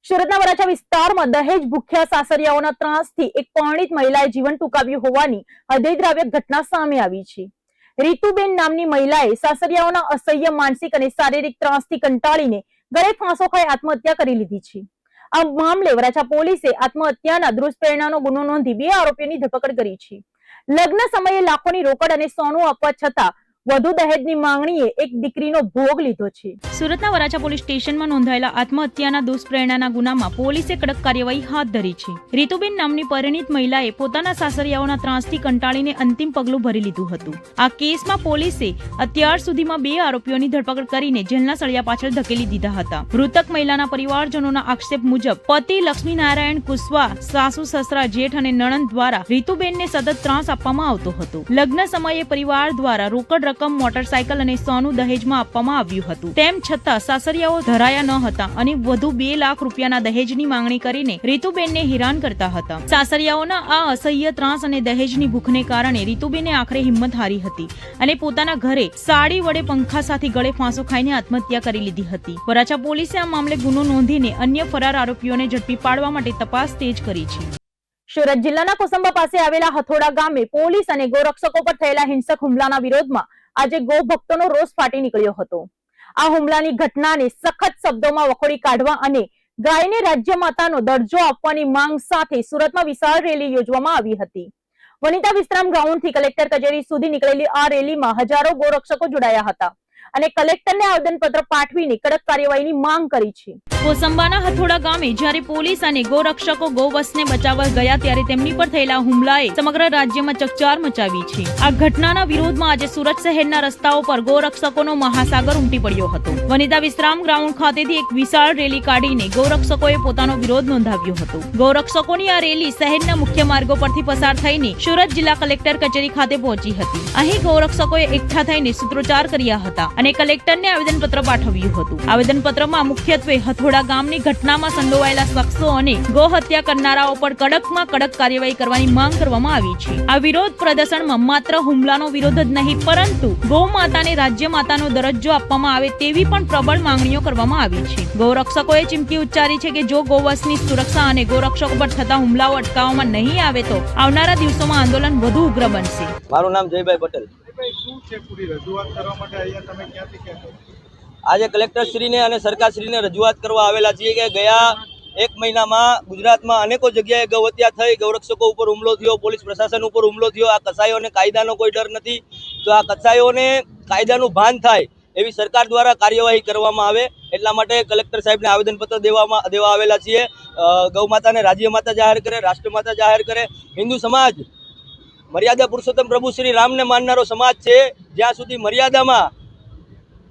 સુરતના વરાછા વિસ્તારમાં દહેજ ભૂખ્યા સાસરિયાઓના ત્રાસથી એક પરિણીત મહિલાએ જીવન ટૂંકાવ્યું હોવાની હૃદયદ્રાવક ઘટના સામે આવી છે। રીતુબેન નામની મહિલાએ સાસરિયાઓના અસહ્ય માનસિક અને શારીરિક ત્રાસથી કંટાળીને ગળે ફાંસો ખાઈ આત્મહત્યા કરી લીધી છે। આ મામલે વરાછા પોલીસે આત્મહત્યાના દુષ્પ્રેરણાનો ગુનો નોંધી 2 આરોપીઓની ધરપકડ કરી છે। લગ્ન સમયે લાખોની રોકડ અને સોનું આપવા છતાં વધુ દહેજની માંગણીએ એક દીકરીનો ભોગ લીધો છે। સુરતના વરાછા પોલીસ સ્ટેશનમાં નોંધાયેલા આત્મહત્યાના દુષ્પ્રેરણાના ગુનામાં પોલીસે કડક કાર્યવાહી હાથ ધરી છે। રીતુબેન નામની પરિણીત મહિલાએ પોતાના સાસરિયાઓના ત્રાસથી કંટાળીને અંતિમ પગલું ભરી લીધું હતું। આ કેસમાં પોલીસે અત્યાર સુધીમાં 2 આરોપીઓની ધરપકડ કરીને જેલના સળિયા પાછળ ધકેલી દીધા હતા। મૃતક મહિલાના પરિવારજનોના આક્ષેપ મુજબ પતિ લક્ષ્મીનારાયણ કુશવાહ, સાસુ સસરા, જેઠ અને નણંદ દ્વારા રીતુબેનને સતત ત્રાસ આપવામાં આવતો હતો। લગ્ન સમયે પરિવાર દ્વારા રોકડ રકમ, મોટરસાયકલ અને સોનું દહેજમાં આપવામાં આવ્યું હતું। તેમ છતાં સાસરિયાઓ ધરાયા ન હતા અને વધુ 2 લાખ રૂપિયાના દહેજની માંગણી કરીને રીતુબેનને હેરાન કરતા હતા। સાસરિયાઓના આ અસહ્ય ત્રાસ અને દહેજની ભૂખને કારણે રીતુબેને આખરે હિંમત હારી હતી અને પોતાના ઘરે સાડી વડે પંખા સાથે ગળે ફાંસો ખાઈને આત્મહત્યા કરી લીધી હતી। વરાછા પોલીસે આ મામલે ગુનો નોંધીને અન્ય ફરાર આરોપીઓને ઝડપી પાડવા માટે તપાસ તેજ કરી છે। સુરત જિલ્લાના કોસંબા પાસે આવેલા હથોડા ગામે પોલીસ અને ગોરક્ષકો પર થયેલા હિંસક હુમલાના વિરોધમાં આજે ગો ભક્તોનો રોષ ફાટી નીકળ્યો હતો। આ હુમલાની ઘટનાને સખત શબ્દોમાં વખોડી કાઢવા અને ગાયને રાજ્ય માતાનો દરજ્જો આપવાની માંગ સાથે સુરતમાં વિશાળ રેલી યોજવામાં આવી હતી। વનિતા વિશ્રામ ગ્રાઉન્ડથી કલેક્ટર કચેરી સુધી નીકળેલી આ રેલીમાં હજારો ગોરક્ષકો જોડાયા હતા અને કલેક્ટરને આવેદનપત્ર પાઠવીને કડક કાર્યવાહીની માંગ કરી છે। કોસંબાના હથોડા ગામે જ્યારે પોલીસ અને ગોરક્ષકો ગોવંશને બચાવવા ગયા ત્યારે તેમની પર થયેલા હુમલાએ સમગ્ર રાજ્યમાં ચકચાર મચાવી છે। આ ઘટનાના વિરોધમાં આજે સુરત શહેરના રસ્તાઓ પર ગોરક્ષકોનો મહાસાગર ઉમટી પડ્યો હતો। વનિતા વિશ્રામ ગ્રાઉન્ડ ખાતેથી એક વિશાળ રેલી કાઢીને ગોરક્ષકોએ પોતાનો વિરોધ નોંધાવ્યો હતો। ગોરક્ષકોની આ રેલી શહેરના મુખ્ય માર્ગો પરથી પસાર થઈને સુરત જિલ્લા કલેક્ટર કચેરી ખાતે પહોંચી હતી। અહીં ગોરક્ષકોએ એકઠા થઈને સૂત્રોચ્ચાર કર્યા હતા અને કલેક્ટરને આવેદનપત્ર પાઠવ્યું હતું। આવેદનપત્રમાં મુખ્યત્વે હથોડા ગામની ઘટનામાં સંડોવાયેલા શખ્સો અને ગો હત્યા કરનારાઓ પર કડકમાં કડક કાર્યવાહી કરવાની માંગ કરવામાં આવી છે। આ વિરોધ પ્રદર્શનમાં માત્ર હુમલાનો વિરોધ જ નહીં પરંતુ ગૌ માતાને રાજ્ય માતાનો દરજ્જો આપવામાં આવે તેવી પણ પ્રબળ માંગણીઓ કરવામાં આવી છે। ગૌરક્ષકોએ ચીમકી ઉચ્ચારી છે કે જો ગૌવંશની સુરક્ષા અને ગૌરક્ષકો પર થતા હુમલાઓ અટકાવવામાં નહીં આવે તો આવનારા દિવસોમાં આંદોલન વધુ ઉગ્ર બનશે। મારું નામ જયભાઈ પટેલ। આજે કલેક્ટરશ્રીને અને સરકારશ્રીને રજૂઆત કરવા આવેલા છીએ કે ગયા 1 મહિનામાં ગુજરાતમાં અનેકો જગ્યાએ ગૌ હત્યા થઈ, ગૌરક્ષકો ઉપર હુમલો થયો, પોલીસ પ્રશાસન ઉપર હુમલો થયો। આ કસાઈઓને કાયદાનો કોઈ ડર નથી, તો આ કસાઈઓને કાયદાનું ભાન થાય એવી સરકાર દ્વારા કાર્યવાહી કરવામાં આવે એટલા માટે કલેક્ટર સાહેબને આવેદનપત્ર દેવા આવેલા છીએ। ગૌ માતાને રાજ્ય માતા જાહેર કરે, રાષ્ટ્રમાતા જાહેર કરે। હિન્દુ સમાજ મર્યાદા પુરુષોત્તમ પ્રભુ શ્રી રામને માનનારો સમાજ છે। જ્યાં સુધી મર્યાદામાં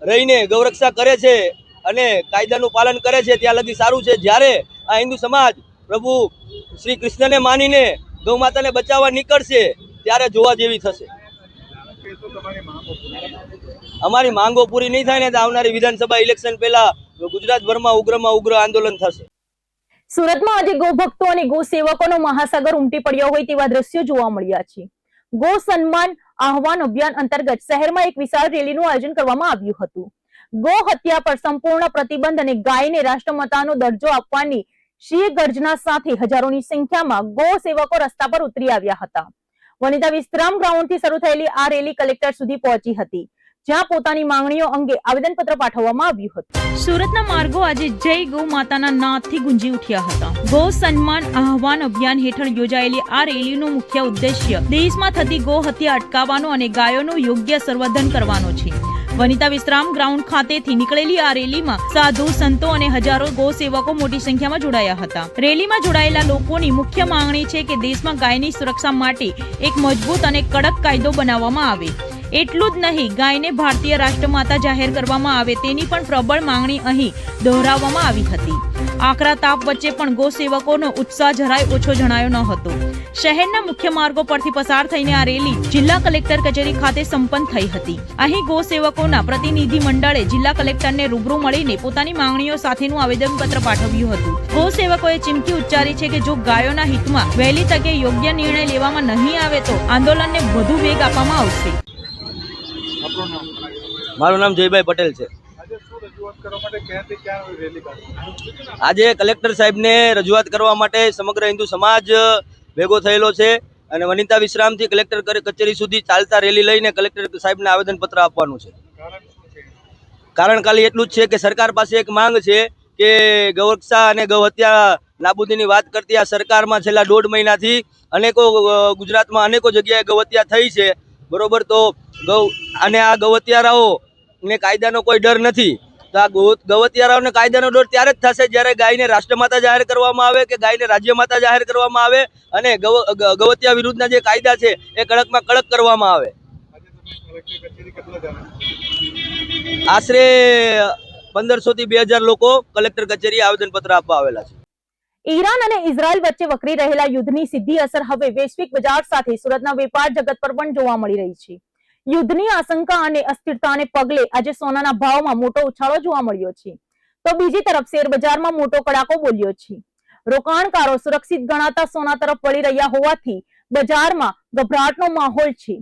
રહીને ગૌરક્ષા કરે છે અને કાયદાનું પાલન કરે છે ત્યાં લગી સારું છે। જ્યારે આ હિન્દુ સમાજ પ્રભુ શ્રી કૃષ્ણને માનીને ગૌ માતાને બચાવવા નીકળશે ત્યારે જોવા જેવી થશે। અમારી માંગો પૂરી નહીં થાય ને તો આવનારી વિધાનસભા ઇલેક્શન પહેલા ગુજરાતભરમાં ઉગ્રમાં ઉગ્ર આંદોલન થશે। સુરતમાં આજે ગો ભક્તો અને ગો સેવકોનો મહાસાગર ઉમટી પડ્યો હોય તેવા દ્રશ્યો જોવા મળ્યા છે। ગો સન્માન આહવાન અભિયાન અંતર્ગત શહેરમાં એક વિશાળ રેલીનું આયોજન કરવામાં આવ્યું હતું। ગો હત્યા પર સંપૂર્ણ પ્રતિબંધ અને ગાયને રાષ્ટ્રમાતાનો દરજ્જો આપવાની શિય ગર્જના સાથે હજારોની સંખ્યામાં ગો સેવકો રસ્તા પર ઉતરી આવ્યા હતા। વનિતા વિશ્રામ ગ્રાઉન્ડથી શરૂ થયેલી આ રેલી કલેક્ટર સુધી પહોંચી હતી જ્યાં પોતાની માંગણીઓ અંગે આવેદનપત્ર પાઠવવામાં આવ્યું હતું। સુરતના માર્ગો આજે જય ગૌ માતાના નાદથી ગુંજી ઉઠ્યા હતા। ગો સન્માન આહવાન અભિયાન હેઠળ યોજાયેલી આ રેલીનો મુખ્ય ઉદ્દેશ્ય દેશમાં થતી ગો હત્યા અટકાવવાનો અને ગાયોનું યોગ્ય સંવર્ધન કરવાનો છે। વનિતા વિશ્રામ ગ્રાઉન્ડ ખાતેથી નીકળેલી આ રેલીમાં સાધુ, સંતો અને હજારો ગો સેવકો મોટી સંખ્યામાં જોડાયા હતા। રેલીમાં જોડાયેલા લોકોની મુખ્ય માંગણી છે કે દેશમાં ગાયની સુરક્ષા માટે એક મજબૂત અને કડક કાયદો બનાવવામાં આવે। એટલું જ નહીં, ગાયને ભારતીય રાષ્ટ્રમાતા જાહેર કરવામાં આવે તેની પણ પ્રબળ માંગણી અહીં દોહરાવવામાં આવી હતી। આકરા તાપ વચ્ચે પણ ગો સેવકોનો ઉત્સાહ જરાય ઓછો જણાયો ન હતો। શહેરના મુખ્ય માર્ગો પરથી પસાર થઈને આ રેલી જિલ્લા કલેક્ટર કચેરી ખાતે સંપન્ન થઈ હતી। અહીં ગો સેવકોના પ્રતિનિધિ મંડળે જિલ્લા કલેક્ટરને રૂબરૂ મળીને પોતાની માંગણીઓ સાથેનું આવેદનપત્ર પાઠવ્યું હતું। ગો સેવકોએ ચીમકી ઉચ્ચારી છે કે જો ગાયોના હિતમાં વહેલી તકે યોગ્ય નિર્ણય લેવામાં નહીં આવે તો આંદોલનને વધુ વેગ આપવામાં આવશે। મારું નામ જયભાઈ પટેલ છે। આજે કલેક્ટર સાહેબને રજૂઆત કરવા માટે સમગ્ર હિન્દુ સમાજ ભેગો થયેલો છે અને વનિતા વિશ્રામથી કલેક્ટર કચેરી સુધી ચાલતા રેલી લઈને કલેક્ટર સાહેબને આવેદનપત્ર આપવાનું છે. કારણ ખાલી એટલું જ છે કે સરકાર પાસે એક માંગ છે કે ગૌરક્ષા અને ગૌ હત્યા નાબૂદીની વાત કરતી આ સરકારમાં છેલ્લા 1.5 મહિનાથી ગુજરાતમાં અનેકો જગ્યાએ ગૌ હત્યા થઈ છે, બરોબર. તો આ ગૌ હત્યારાઓને કાયદાનો કોઈ ડર નથી. તો આ ગૌ હત્યારાઓને કાયદાનો ડર ત્યારે જ થશે જ્યારે ગાયને રાષ્ટ્રમાતા જાહેર કરવામાં આવે કે ગાયને રાજ્યમાતા જાહેર કરવામાં આવે અને ગૌ હત્યા વિરુદ્ધના જે કાયદા છે એ કડકમાં કડક કરવામાં આવે. આશરે 1500 થી 2000 લોકો કલેક્ટર કચેરીએ આવેદનપત્ર આપવા આવેલા છે. ઈરાન અને ઇઝરાયલ વચ્ચે વકરી રહેલા યુદ્ધની સીધી અસર હવે વૈશ્વિક બજાર સાથે સુરતના વેપાર જગત પર પણ જોવા મળી રહી છે. યુદ્ધની આશંકા અને અસ્થિરતાને પગલે આજે સોનાના ભાવમાં મોટો ઉછાળો જોવા મળ્યો છે, તો બીજી તરફ શેર બજારમાં મોટો કડાકો બોલ્યો છે. રોકાણકારો સુરક્ષિત ગણાતા સોના તરફ વળી રહ્યા હોવાથી બજારમાં ગભરાટનો માહોલ છે.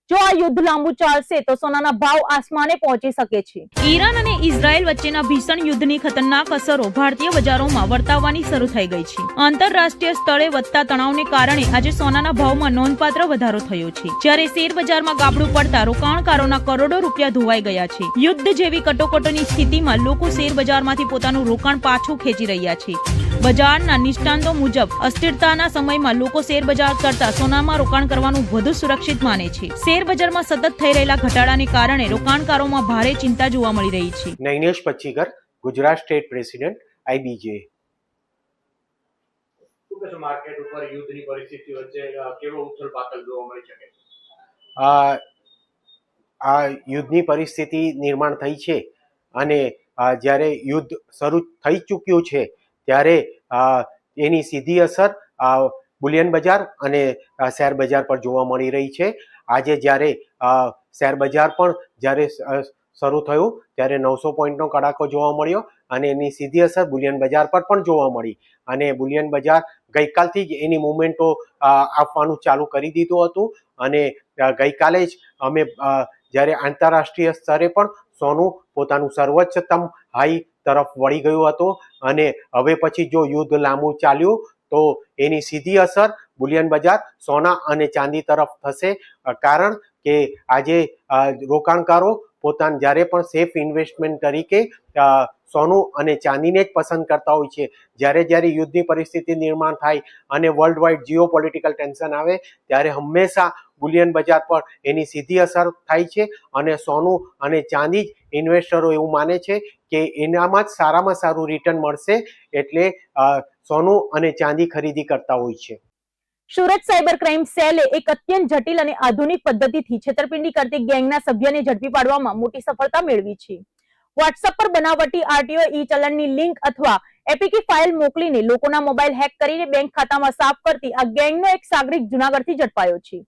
જો આ યુદ્ધ લાંબુ ચાલશે તો સોનાના ભાવ આસમાને પહોંચી શકે છે. ઈરાન અને ઇઝરાયલ વચ્ચેના ભીષણ યુદ્ધની ખતરનાક અસરો ભારતીય બજારોમાં વર્તાવવાની શરૂ થઈ ગઈ છે. આંતરરાષ્ટ્રીય સ્તરે વધતા તણાવને કારણે આજે સોનાના ભાવમાં નોંધપાત્ર વધારો થયો છે, જ્યારે શેર બજારમાં ગાબડું પડતા રોકાણકારોના કરોડો રૂપિયા ધોવાઈ ગયા છે. યુદ્ધ જેવી કટોકટીની સ્થિતિમાં લોકો શેર બજારમાંથી પોતાનું રોકાણ પાછું ખેંચી રહ્યા છે. બજારના નિષ્ણાંતો મુજબ અસ્થિરતાના સમયમાં લોકો શેર બજાર કરતા સોનામાં રોકાણ કરવાનું વધુ સુરક્ષિત માને છે. શેર બજારમાં સતત થઈ રહેલા ઘટાડાને કારણે રોકાણકારોમાં ભારે ચિંતા જોવા મળી રહી છે. Nainesh Pachchigar, Gujarat state president IBJ. Market ઉપર યુદ્ધની પરિસ્થિતિ વચ્ચે કેવો ઉથલપાથલ જોવા મળી શકે? આ યુદ્ધની પરિસ્થિતિ નિર્માણ થઈ છે અને જ્યારે યુદ્ધ શરૂ થઈ ચૂક્યું છે ત્યારે એની સીધી અસર બુલિયન બજાર અને શેર બજાર પર જોવા મળી રહી છે. આજે જ્યારે શેર બજાર પણ જ્યારે શરૂ થયું ત્યારે 900 પોઈન્ટનો કડાકો જોવા મળ્યો અને એની સીધી અસર બુલિયન બજાર પર પણ જોવા મળી. અને બુલિયન બજાર ગઈકાલથી જ એની મુવમેન્ટો આપવાનું ચાલુ કરી દીધું હતું અને ગઈકાલે જ અમે જ્યારે આંતરરાષ્ટ્રીય સ્તરે પણ સોનું પોતાનું સર્વોચ્ચતમ હાઈ તરફ વળી ગયું હતું અને હવે પછી જો યુદ્ધ લાંબુ ચાલ્યું તો એની સીધી અસર બુલિયન બજાર, સોના અને ચાંદી તરફ થશે. કારણ કે આજે રોકાણકારો જ્યારે પણ સેફ ઇન્વેસ્ટમેન્ટ તરીકે સોનું અને ચાંદીને જ પસંદ કરતા હોય છે. જ્યારે યુદ્ધની પરિસ્થિતિ નિર્માણ થાય અને world wide Jio political tension આવે ત્યારે હંમેશા બુલિયન બજાર પર એની સીધી અસર થાય છે અને સોનું અને ચાંદી જ ઇન્વેસ્ટરો એવું માને છે કે એનામાં જ સારામાં સારું રિટર્ન મળશે, એટલે સોનું અને ચાંદી ખરીદી કરતા હોય છે. સુરત સાયબર ક્રાઇમ સેલે એક અત્યંત જટિલ અને આધુનિક પદ્ધતિથી છેતરપિંડી કરતી ગેંગના સભ્યને ઝડપી પાડવામાં મોટી સફળતા મેળવી છે. વોટ્સએપ પર બનાવટી RTO ઈ-ચલણની લિંક અથવા એપીકે ફાઇલ મોકલીને લોકોના મોબાઈલ હેક કરીને બેંક ખાતામાં સાફ કરતી આ ગેંગનો એક સાગરિત જૂનાગઢથી ઝડપાયો છે.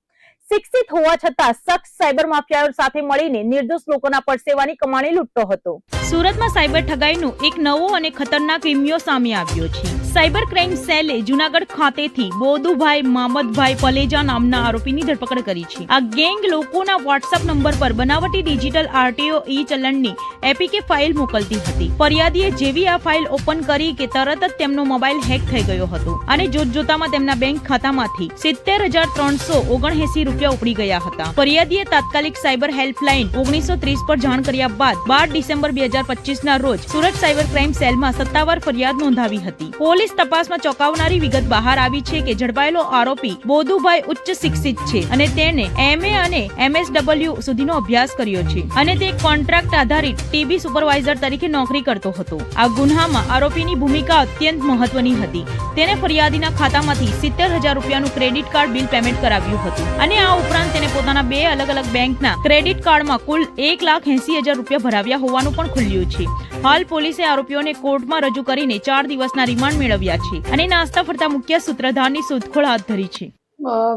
શિક્ષિત હોવા છતાં શખ્સ સાયબર માફિયાઓ સાથે મળીને નિર્દોષ લોકોના પરસેવાની કમાણી લૂંટતો હતો. સુરતમાં સાયબર ઠગાઈનું એક નવો અને ખતરનાક વિમિયો સામે આવ્યો છે. સાયબર ક્રાઇમ સેલે જૂનાગઢ ખાતેથી બોદુભાઈ મામદભાઈ પલેજા નામના આરોપીની ધરપકડ કરી છે. આ ગેંગ લોકોના વોટ્સએપ નંબર પર બનાવટી ડિજિટલ RTO ઈ-ચલણની એપીકે ફાઇલ મોકલતી હતી. ફરિયાદીએ જેવી આ ફાઇલ ઓપન કરી કે તરત જ તેમનો મોબાઈલ હેક થઈ ગયો હતો અને જોતજોતામાં તેમના બેંક ખાતામાંથી 70,379 રૂપિયા ઉપડી ગયા હતા. ફરિયાદીએ તાત્કાલિક સાયબર હેલ્પલાઇન 1930 પર જાણ કર્યા બાદ 12 ડિસેમ્બર 2025 ના રોજ સુરત સાયબર ક્રાઇમ સેલમાં સત્તાવાર ફરિયાદ નોંધાવી હતી. પોલીસ તપાસમાં ચોંકાવનારી વિગત બહાર આવી છે કે ઝડપાયેલો આરોપી બોદુભાઈ ઉચ્ચ શિક્ષિત છે અને તેને MA અને MSW સુધીનો અભ્યાસ કર્યો છે અને તે કોન્ટ્રાક્ટ આધારિત TB સુપરવાઇઝર તરીકે નોકરી કરતો હતો. આ ગુન્હામાં આરોપીની ભૂમિકા અત્યંત મહત્વની હતી. તેને ફરિયાદીના ખાતામાંથી 70,000 રૂપિયાનું ક્રેડિટ કાર્ડ બિલ પેમેન્ટ કરાવ્યું હતું અને આ ઉપરાંત તેને પોતાના 2 અલગ-અલગ બેંકના ક્રેડિટ કાર્ડમાં કુલ 1,80,000 રૂપિયા ભરાવ્યા હોવાનું પણ ખુલ્યું છે. હાલ પોલીસે આરોપીઓને કોર્ટમાં રજૂ કરીને 4 દિવસના રિમાન્ડ મેળવ્યા છે અને નાસ્તા ફરતા મુખ્ય સૂત્રધારની શોધખોળ હાથ ધરી છે.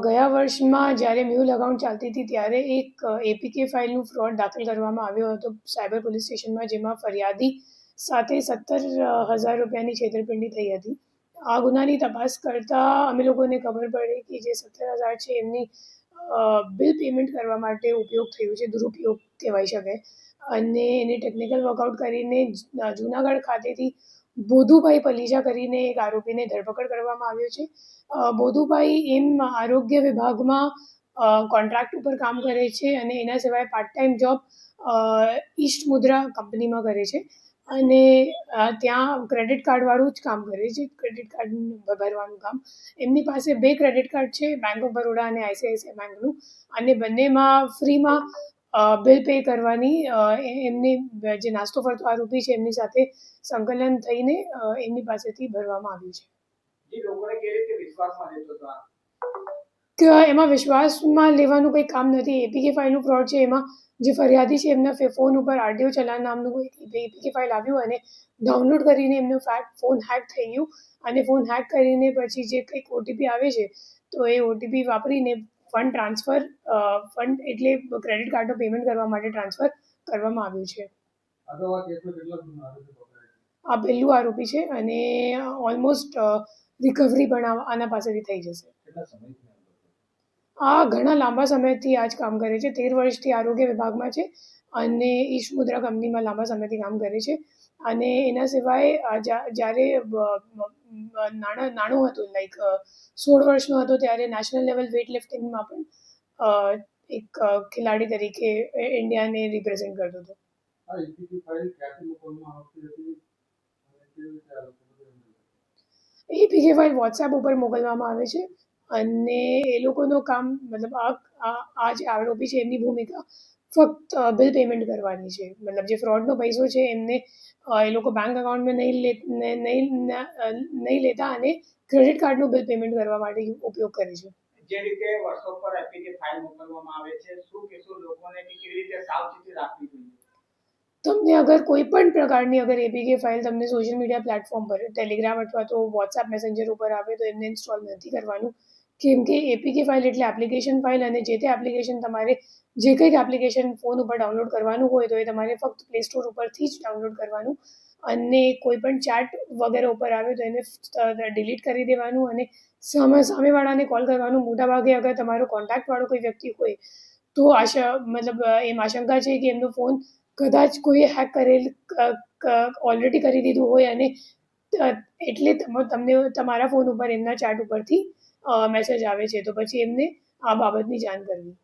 ગયા વર્ષમાં જ્યારે મ્યુલ અકાઉન્ટ ચાલતી હતી ત્યારે એક એપીકે ફાઇલનું ફ્રોડ દાખલ કરવામાં આવ્યો હતો સાયબર પોલીસ સ્ટેશનમાં, જેમાં ફરિયાદી સાથે 70,000 રૂપિયાની છેતરપિંડી થઈ હતી. આ ગુનાની તપાસ કરતા અમે લોકોને ખબર પડી કે જે 70,000 છે એમની બિલ પેમેન્ટ કરવા માટે ઉપયોગ થયો છે, દુરુપયોગ કહેવાય શકે. અને એને ટેકનિકલ વર્કઆઉટ કરીને જુનાગઢ ખાતેથી બોધુભાઈ પલીજા કરીને એક આરોપીને ધરપકડ કરવામાં આવ્યો છે. બોધુભાઈ એમ આરોગ્ય વિભાગમાં કોન્ટ્રાક્ટ ઉપર કામ કરે છે અને એના સિવાય પાર્ટ ટાઈમ જોબ ઈસ્ટ મુદ્રા કંપનીમાં કરે છે અને ત્યાં ક્રેડિટ કાર્ડવાળું જ કામ કરે છે, ક્રેડિટ કાર્ડ ભરવાનું કામ. એમની પાસે 2 ક્રેડિટ કાર્ડ છે, બેંક ઓફ બરોડા અને આઈસીઆઈસીઆઈ બેંકનું, અને બંનેમાં ફ્રીમાં બિલ પે કરવાની એમની જે નાસ્તો ફરતો આરોપી છે એમની સાથે સંકલન થઈને એમની પાસેથી ભરવામાં આવ્યું છે. કે એમાં વિશ્વાસમાં લેવાનું કંઈ કામ નથી. એપીકે ફાઇલનું ફ્રોડ છે. એમાં જે ફરિયાદી છે એમના ફોન ઉપર આરટીઓ ચલાન નામનું કોઈ એપીકે ફાઇલ આવ્યું અને ડાઉનલોડ કરીને એમનો ફોન હેક થઈ ગયું અને ફોન હેક કરીને પછી જે કંઈક ઓટીપી આવે છે તો એ ઓટીપી વાપરીને ફંડ એટલે ક્રેડિટ કાર્ડનું પેમેન્ટ કરવા માટે ટ્રાન્સફર કરવામાં આવ્યું છે. આ પહેલું આરોપી છે અને ઓલમોસ્ટ રિકવરી પણ આના પાસેથી થઈ જશે. આ ઘણા લાંબા સમયથી આ જ કામ કરે છે. 13 વર્ષથી આરોગ્ય વિભાગમાં છે અને ઈસ્ટ મુદ્રા કંપનીમાં લાંબા સમયથી કામ કરે છે. અને એના સિવાય જ્યારે નાનો હતો, લાઈક 16 વર્ષનો હતો, ત્યારે નેશનલ લેવલ વેઇટ લિફ્ટિંગમાં પણ એક ખેલાડી તરીકે ઇન્ડિયાને રિપ્રેઝેન્ટ કરતો હતો. એપીકે ફાઇલ વોટ્સએપ ઉપર મોકલવામાં આવે છે અને એ લોકોનું કામ મતલબ આ જે આરોપી છે એમની ભૂમિકા ફક્ત બિલ પેમેન્ટ કરવાની છે. મતલબ જે ફ્રોડનો પૈસો છે એમને એ લોકો બેંક એકાઉન્ટમાં નહીં લેતા અને ક્રેડિટ કાર્ડનું બિલ પેમેન્ટ કરવા માટે ઉપયોગ કરે છે. જે રીતે વોટ્સએપ પર એપીકે ફાઇલ મોકલવામાં આવે છે, શું કહેશો લોકોને કે કેવી રીતે સાવચેતી રાખવી જોઈએ? તમને અગર કોઈ પણ પ્રકારની અગર એપીકે ફાઇલ તમને સોશિયલ મીડિયા પ્લેટફોર્મ પર, ટેલિગ્રામ અથવા તો વોટ્સએપ મેસેન્જર ઉપર આવે તો એમને ઇન્સ્ટોલ નથી કરવાનું, કેમ કે એપીકે ફાઇલ એટલે એપ્લિકેશન ફાઇલ અને જે તે એપ્લિકેશન તમારે જે કંઈક એપ્લિકેશન ફોન ઉપર ડાઉનલોડ કરવાનું હોય તો એ તમારે ફક્ત પ્લે સ્ટોર ઉપરથી જ ડાઉનલોડ કરવાનું અને કોઈ પણ ચેટ વગેરે ઉપર આવે તો એને ડિલીટ કરી દેવાનું અને સામેવાળાને કોલ કરવાનું. મોટાભાગે અગર તમારો કોન્ટેક્ટવાળો કોઈ વ્યક્તિ હોય તો મતલબ એમ આશંકા છે કે એમનો ફોન કદાચ કોઈ હેક ઓલરેડી કરી દીધું હોય અને એટલે તમને તમારા ફોન ઉપર એમના ચેટ ઉપરથી મેસેજ આવે છે, તો પછી એમને આ બાબતની જાણ કરવી.